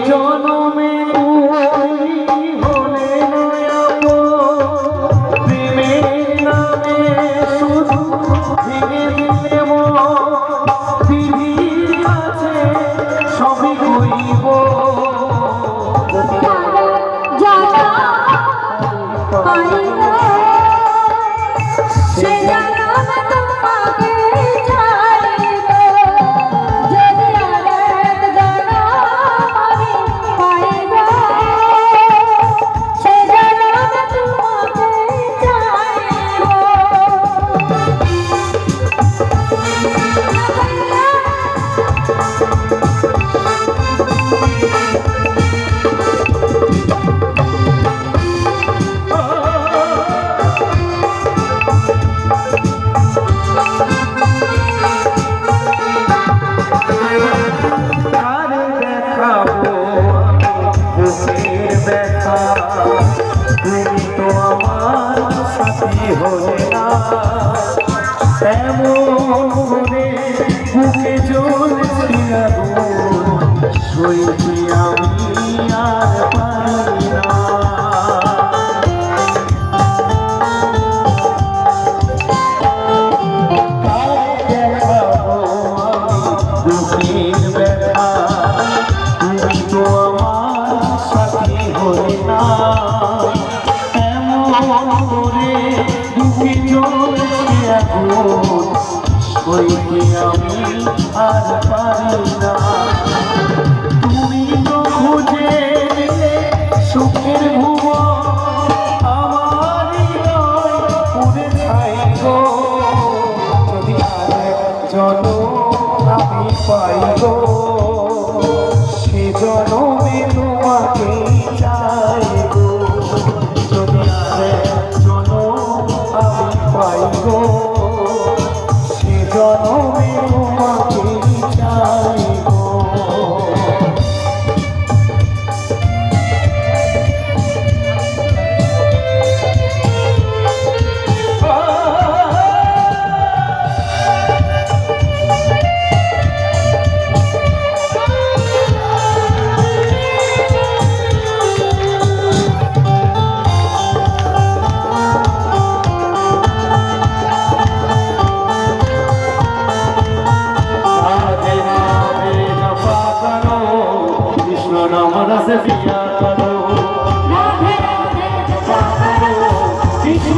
জনমে হলে প্রেমের নামে শুধু ভেঙে দিলে বিধি আছে সবই কইব হলে না এমন করে বুকে জ্বলছি সইতে আমি আর পারি না দেখাবো আমি বুকের ব্যথা তুমি তো আমার সাথী হলে না সইতে আমি আর পারি না তুমি তো খুঁজে সুখ